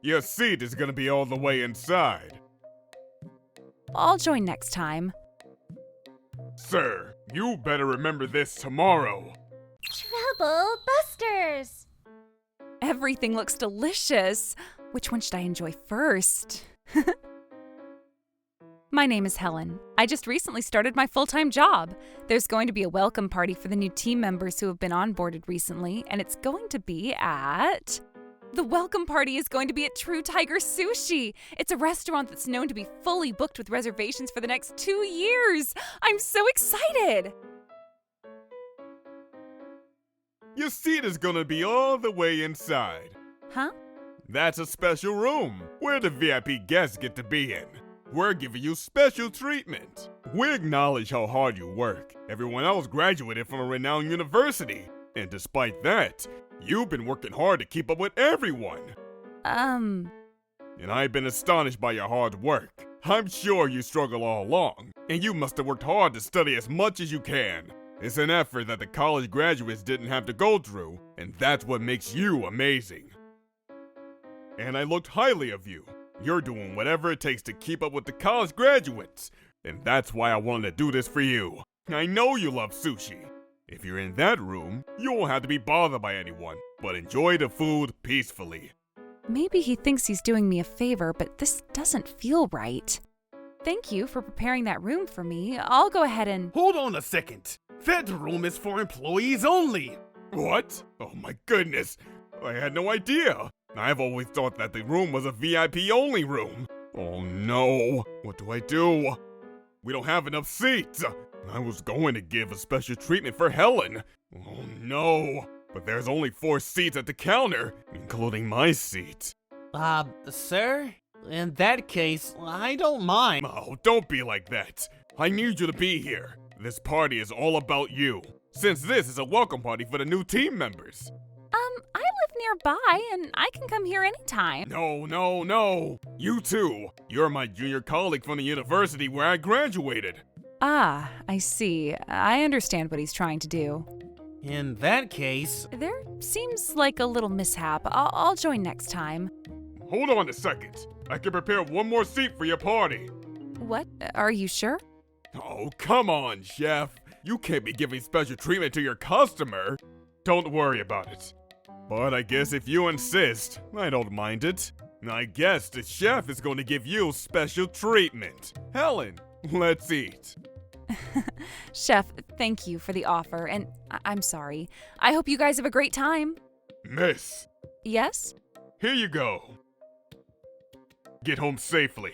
Your seat is gonna be all the way inside. I'll join next time. Sir, you better remember this tomorrow. Trouble Busters! Everything looks delicious. Which one should I enjoy first? My name is Helen. I just recently started my full-time job. There's going to be a welcome party for the new team members who have been onboarded recently, and it's going to be at... The welcome party is going to be at True Tiger Sushi. It's a restaurant that's known to be fully booked with reservations for the next 2 years. I'm so excited! Your seat is gonna be all the way inside. Huh? That's a special room where the VIP guests get to be in. We're giving you special treatment. We acknowledge how hard you work. Everyone else graduated from a renowned university. And despite that, you've been working hard to keep up with everyone. And I've been astonished by your hard work. I'm sure you struggle all along, and you must have worked hard to study as much as you can. It's an effort that the college graduates didn't have to go through, and that's what makes you amazing. And I looked highly of you. You're doing whatever it takes to keep up with the college graduates, and that's why I wanted to do this for you. I know you love sushi. If you're in that room, you won't have to be bothered by anyone, but enjoy the food peacefully. Maybe he thinks he's doing me a favor, but this doesn't feel right. Thank you for preparing that room for me. I'll go ahead and... Hold on a second. That room is for employees only. What? Oh my goodness. I had no idea. I've always thought that the room was a VIP only room. Oh no. What do I do? We don't have enough seats. I was going to give a special treatment for Helen. Oh no. But there's only 4 seats at the counter, including my seat. Sir? In that case, I don't mind. Oh, don't be like that. I need you to be here. This party is all about you, since this is a welcome party for the new team members. I live nearby, and I can come here anytime. No. You too. You're my junior colleague from the university where I graduated. Ah, I see. I understand what he's trying to do. In that case... There seems like a little mishap. I'll join next time. Hold on a second. I can prepare one more seat for your party. What? Are you sure? Oh, come on, chef. You can't be giving special treatment to your customer. Don't worry about it. But I guess if you insist, I don't mind it. I guess the chef is going to give you special treatment. Helen, let's eat. Chef, thank you for the offer, and I'm sorry. I hope you guys have a great time. Miss. Yes? Here you go. Get home safely.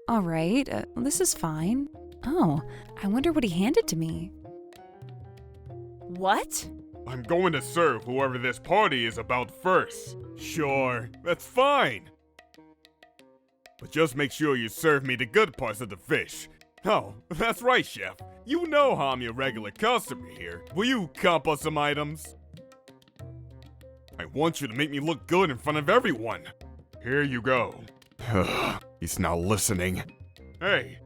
All right, this is fine. Oh, I wonder what he handed to me. What? I'm going to serve whoever this party is about first. Sure, that's fine. But just make sure you serve me the good parts of the fish. Oh, that's right, chef. You know how I'm your regular customer here. Will you comp us some items? I want you to make me look good in front of everyone. Here you go. He's not listening. Hey.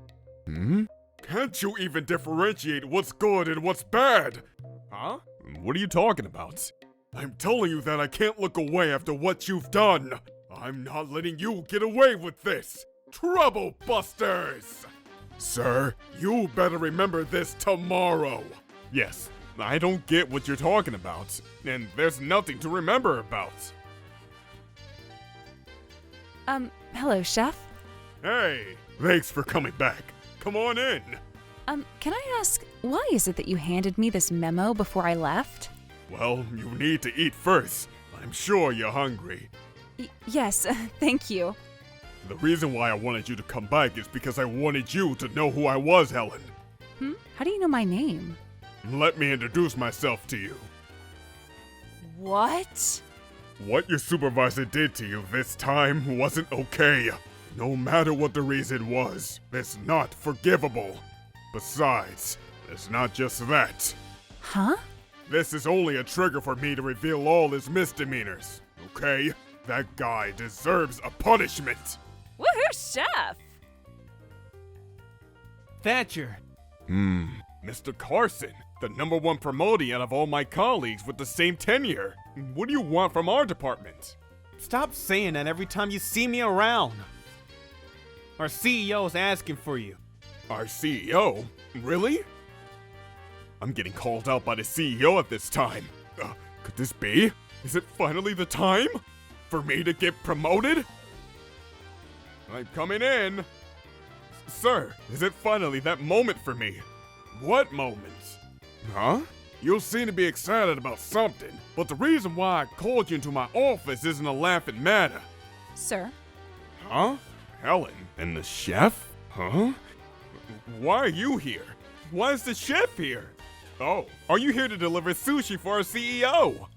Can't you even differentiate what's good and what's bad? Huh? What are you talking about? I'm telling you that I can't look away after what you've done. I'm not letting you get away with this. Trouble Busters! Sir, you better remember this tomorrow. Yes, I don't get what you're talking about, and there's nothing to remember about. Hello, Chef. Hey, thanks for coming back. Come on in. Can I ask, why is it that you handed me this memo before I left? Well, you need to eat first. I'm sure you're hungry. Yes, thank you. The reason why I wanted you to come back is because I wanted you to know who I was, Helen. How do you know my name? Let me introduce myself to you. What? What your supervisor did to you this time wasn't okay. No matter what the reason was, it's not forgivable. Besides, it's not just that. Huh? This is only a trigger for me to reveal all his misdemeanors, okay? That guy deserves a punishment. Woohoo, Chef! Thatcher. Mr. Carson, The #1 promoting out of all my colleagues with the same tenure. What do you want from our department? Stop saying that every time you see me around. Our CEO's asking for you. Our CEO? Really? I'm getting called out by the CEO at this time. Could this be? Is it finally the time for me to get promoted? I'm coming in. Sir, is it finally that moment for me? What moment? Huh? You seem to be excited about something, but the reason why I called you into my office isn't a laughing matter. Sir? Huh? Helen and the chef? Huh? Why are you here? Why is the chef here? Oh, are you here to deliver sushi for our CEO?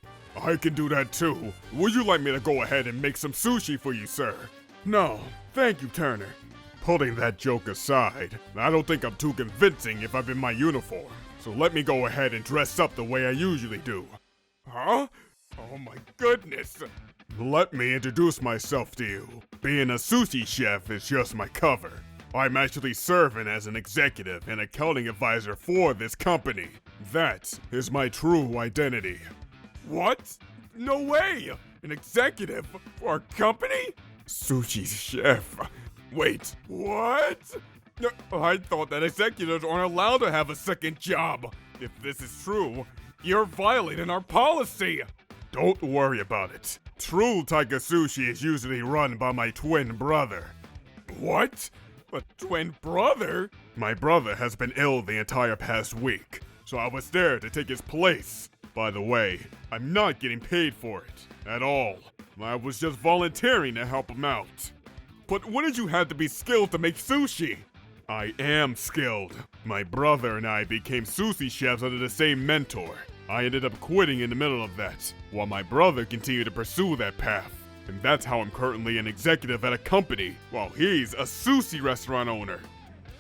I can do that too. Would you like me to go ahead and make some sushi for you, sir? No, thank you, Turner. Putting that joke aside, I don't think I'm too convincing if I'm in my uniform. So let me go ahead and dress up the way I usually do. Huh? Oh my goodness! Let me introduce myself to you. Being a sushi chef is just my cover. I'm actually serving as an executive and accounting advisor for this company. That is my true identity. What? No way! An executive for our company? Sushi chef. Wait, what? I thought that executives aren't allowed to have a second job. If this is true, you're violating our policy. Don't worry about it. True Tiger Sushi is usually run by my twin brother. What? A twin brother? My brother has been ill the entire past week, so I was there to take his place. By the way, I'm not getting paid for it at all. I was just volunteering to help him out. But wouldn't you have to be skilled to make sushi? I am skilled. My brother and I became sushi chefs under the same mentor. I ended up quitting in the middle of that, while my brother continued to pursue that path. And that's how I'm currently an executive at a company, while he's a sushi restaurant owner.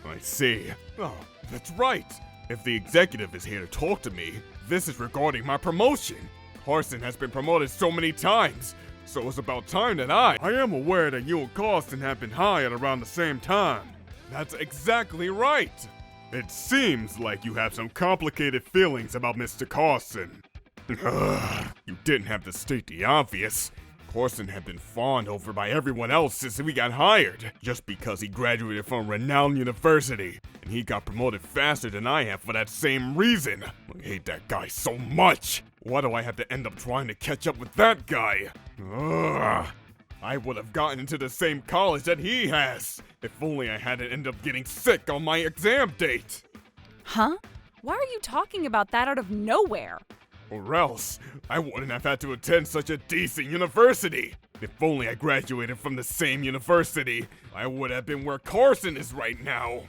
I see. Oh, that's right. If the executive is here to talk to me, this is regarding my promotion. Carson has been promoted so many times, so it's about time that I am aware that you and Carson have been hired around the same time. That's exactly right. It seems like you have some complicated feelings about Mr. Carson. You didn't have to state the obvious. Carson had been fawned over by everyone else since we got hired, just because he graduated from a renowned university, and he got promoted faster than I have for that same reason. I hate that guy so much. Why do I have to end up trying to catch up with that guy? I would have gotten into the same college that he has, if only I hadn't ended up getting sick on my exam date. Huh? Why are you talking about that out of nowhere? Or else, I wouldn't have had to attend such a decent university. If only I graduated from the same university, I would have been where Carson is right now.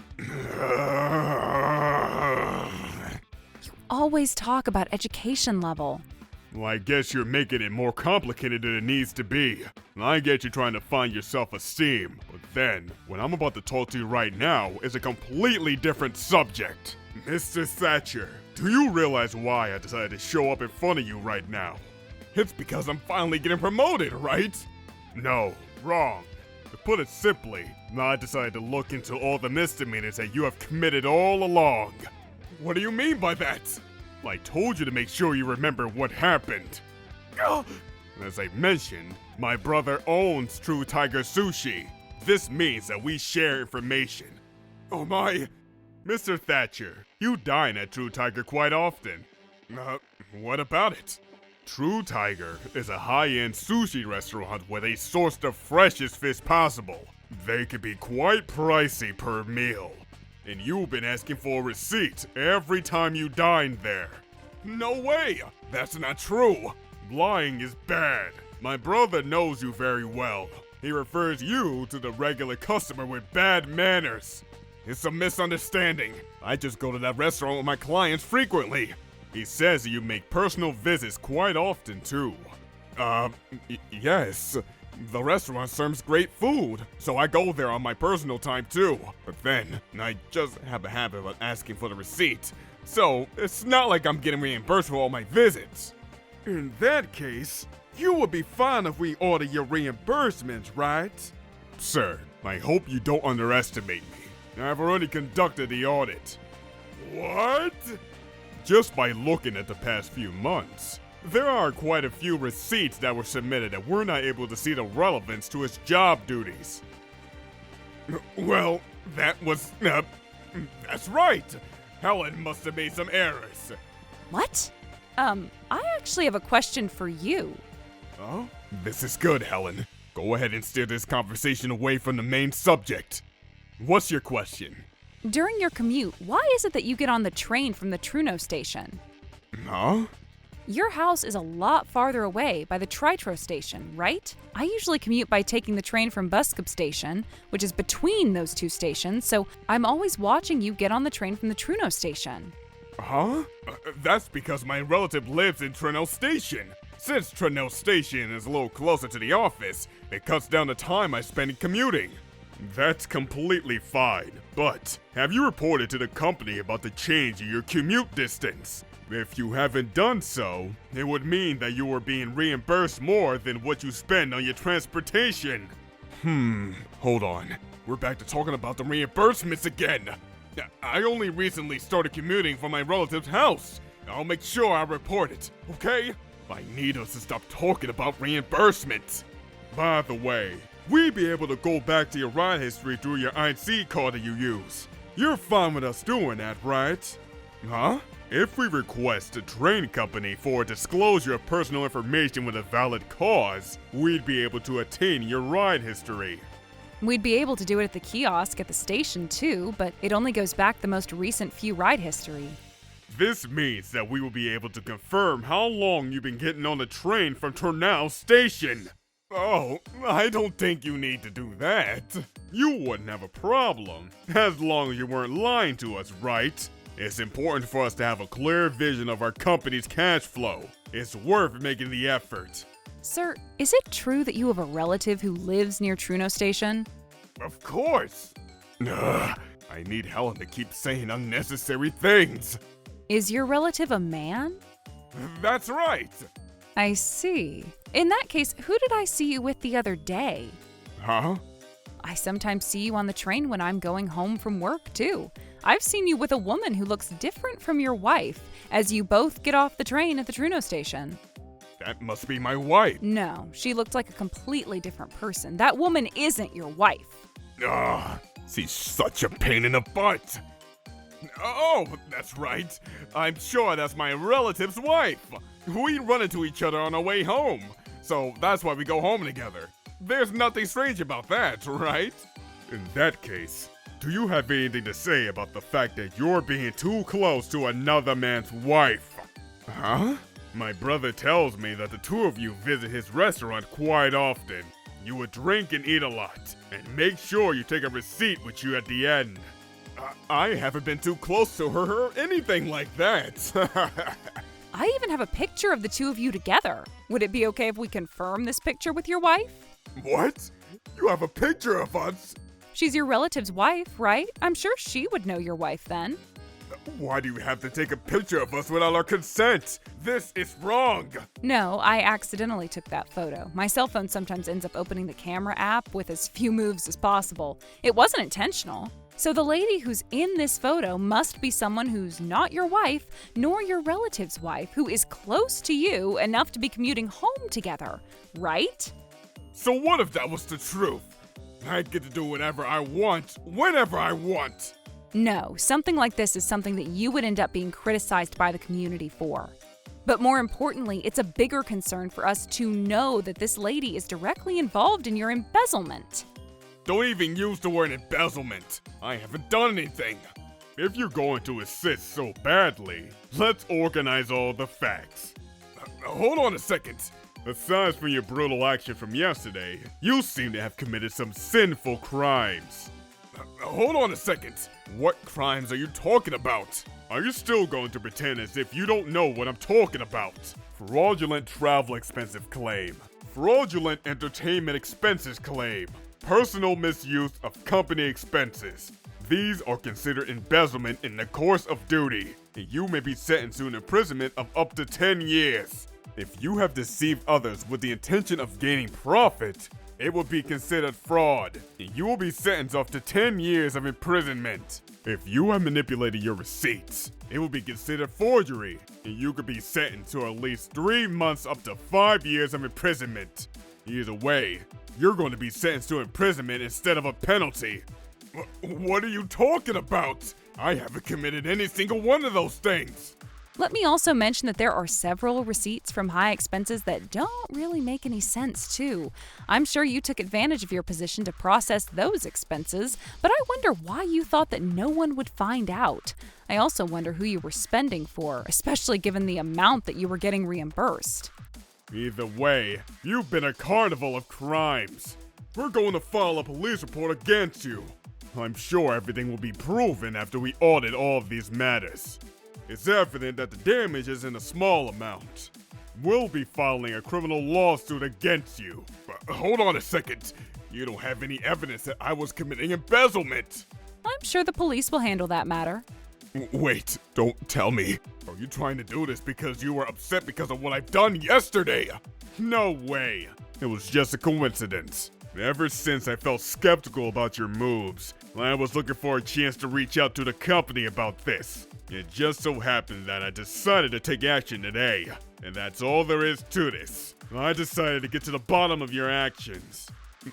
You always talk about education level. Well, I guess you're making it more complicated than it needs to be. I get you trying to find your self-esteem, but then, what I'm about to talk to you right now is a completely different subject. Mr. Thatcher, do you realize why I decided to show up in front of you right now? It's because I'm finally getting promoted, right? No, wrong. To put it simply, I decided to look into all the misdemeanors that you have committed all along. What do you mean by that? I told you to make sure you remember what happened. As I mentioned, my brother owns True Tiger Sushi. This means that we share information. Oh my... Mr. Thatcher, you dine at True Tiger quite often. What about it? True Tiger is a high-end sushi restaurant where they source the freshest fish possible. They can be quite pricey per meal. And you've been asking for a receipt every time you dine there. No way! That's not true! Lying is bad. My brother knows you very well. He refers you to the regular customer with bad manners. It's a misunderstanding. I just go to that restaurant with my clients frequently. He says you make personal visits quite often too. Yes. The restaurant serves great food, so I go there on my personal time too. But then, I just have a habit of asking for the receipt. So, it's not like I'm getting reimbursed for all my visits. In that case, you would be fine if we order your reimbursements, right? Sir, I hope you don't underestimate me. I've already conducted the audit. What? Just by looking at the past few months, there are quite a few receipts that were submitted that we're not able to see the relevance to his job duties. Well, that's right. Helen must have made some errors. What? I actually have a question for you. Oh? This is good, Helen. Go ahead and steer this conversation away from the main subject. What's your question? During your commute, why is it that you get on the train from the Truno station? Huh? Your house is a lot farther away by the Tritro station, right? I usually commute by taking the train from Buskop station, which is between those two stations, so I'm always watching you get on the train from the Truno station. Huh? That's because my relative lives in Trinell Station. Since Trinell Station is a little closer to the office, it cuts down the time I spend commuting. That's completely fine, but have you reported to the company about the change in your commute distance? If you haven't done so, it would mean that you are being reimbursed more than what you spend on your transportation. Hold on. We're back to talking about the reimbursements again. I only recently started commuting from my relative's house. I'll make sure I report it, okay? I need us to stop talking about reimbursements. By the way, we'd be able to go back to your ride history through your IC card that you use. You're fine with us doing that, right? Huh? If we request a train company for a disclosure of personal information with a valid cause, we'd be able to attain your ride history. We'd be able to do it at the kiosk at the station too, but it only goes back the most recent few ride history. This means that we will be able to confirm how long you've been getting on the train from Turnau Station. Oh, I don't think you need to do that. You wouldn't have a problem, as long as you weren't lying to us, right? It's important for us to have a clear vision of our company's cash flow. It's worth making the effort. Sir, is it true that you have a relative who lives near Truno Station? Of course. Ugh, I need Helen to keep saying unnecessary things. Is your relative a man? That's right. I see. In that case, who did I see you with the other day? Huh? I sometimes see you on the train when I'm going home from work, too. I've seen you with a woman who looks different from your wife, as you both get off the train at the Truno station. That must be my wife. No, she looked like a completely different person. That woman isn't your wife. Ugh, she's such a pain in the butt. Oh, that's right. I'm sure that's my relative's wife. We run into each other on our way home, so that's why we go home together. There's nothing strange about that, right? In that case, do you have anything to say about the fact that you're being too close to another man's wife? Huh? My brother tells me that the two of you visit his restaurant quite often. You would drink and eat a lot, and make sure you take a receipt with you at the end. I haven't been too close to her or anything like that. I even have a picture of the two of you together. Would it be okay if we confirm this picture with your wife? What? You have a picture of us? She's your relative's wife, right? I'm sure she would know your wife then. Why do you have to take a picture of us without our consent? This is wrong! No, I accidentally took that photo. My cell phone sometimes ends up opening the camera app with as few moves as possible. It wasn't intentional. So the lady who's in this photo must be someone who's not your wife, nor your relative's wife, who is close to you enough to be commuting home together, right? So what if that was the truth? I get to do whatever I want, whenever I want! No, something like this is something that you would end up being criticized by the community for. But more importantly, it's a bigger concern for us to know that this lady is directly involved in your embezzlement. Don't even use the word embezzlement. I haven't done anything. If you're going to assist so badly, let's organize all the facts. Hold on a second. Aside from your brutal action from yesterday, you seem to have committed some sinful crimes. Hold on a second. What crimes are you talking about? Are you still going to pretend as if you don't know what I'm talking about? Fraudulent travel expenses claim. Fraudulent entertainment expenses claim. Personal misuse of company expenses. These are considered embezzlement in the course of duty, and you may be sentenced to an imprisonment of up to 10 years. If you have deceived others with the intention of gaining profit, it will be considered fraud, and you will be sentenced up to 10 years of imprisonment. If you have manipulated your receipts, it will be considered forgery, and you could be sentenced to at least 3 months up to 5 years of imprisonment. Either way, you're going to be sentenced to imprisonment instead of a penalty. What are you talking about? I haven't committed any single one of those things. Let me also mention that there are several receipts from high expenses that don't really make any sense, too. I'm sure you took advantage of your position to process those expenses, but I wonder why you thought that no one would find out. I also wonder who you were spending for, especially given the amount that you were getting reimbursed. Either way, you've been a carnival of crimes. We're going to file a police report against you. I'm sure everything will be proven after we audit all of these matters. It's evident that the damage isn't a small amount. We'll be filing a criminal lawsuit against you. But hold on a second. You don't have any evidence that I was committing embezzlement. I'm sure the police will handle that matter. Wait, don't tell me. Are you trying to do this because you were upset because of what I've done yesterday? No way. It was just a coincidence. Ever since I felt skeptical about your moves, I was looking for a chance to reach out to the company about this. It just so happened that I decided to take action today, and that's all there is to this. I decided to get to the bottom of your actions.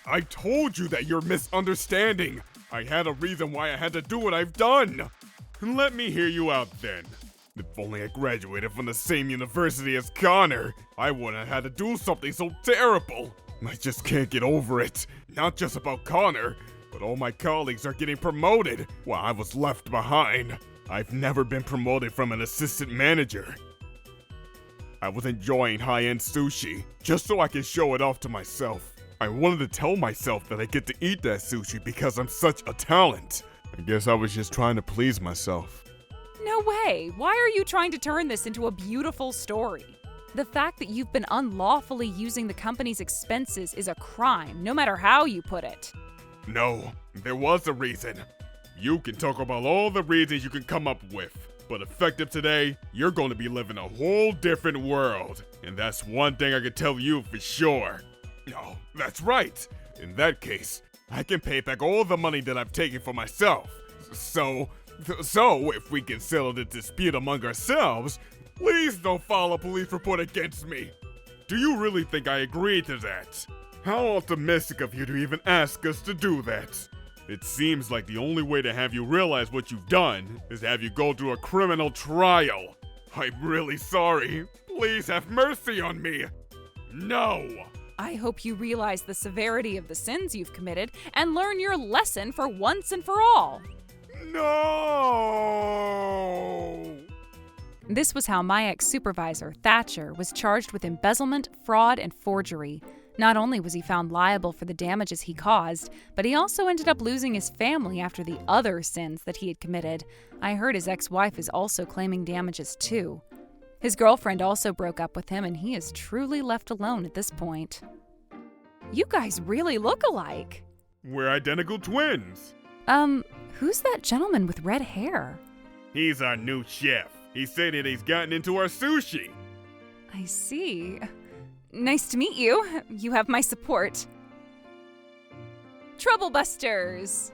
I told you that you're misunderstanding. I had a reason why I had to do what I've done. Let me hear you out then. If only I graduated from the same university as Connor, I wouldn't have had to do something so terrible. I just can't get over it. Not just about Connor, but all my colleagues are getting promoted while I was left behind. I've never been promoted from an assistant manager. I was enjoying high-end sushi, just so I could show it off to myself. I wanted to tell myself that I get to eat that sushi because I'm such a talent. I guess I was just trying to please myself. No way! Why are you trying to turn this into a beautiful story? The fact that you've been unlawfully using the company's expenses is a crime, no matter how you put it. No, there was a reason. You can talk about all the reasons you can come up with, but effective today, you're going to be living a whole different world. And that's one thing I can tell you for sure. No, that's right. In that case, I can pay back all the money that I've taken for myself. So if we can settle the dispute among ourselves, please don't file a police report against me. Do you really think I agreed to that? How optimistic of you to even ask us to do that. It seems like the only way to have you realize what you've done is to have you go through a criminal trial. I'm really sorry. Please have mercy on me. No! I hope you realize the severity of the sins you've committed and learn your lesson for once and for all. No! This was how my ex-supervisor, Thatcher, was charged with embezzlement, fraud, and forgery. Not only was he found liable for the damages he caused, but he also ended up losing his family after the other sins that he had committed. I heard his ex-wife is also claiming damages too. His girlfriend also broke up with him, and he is truly left alone at this point. You guys really look alike. We're identical twins. Who's that gentleman with red hair? He's our new chef. He said that he's gotten into our sushi. I see. Nice to meet you. You have my support. Troublebusters!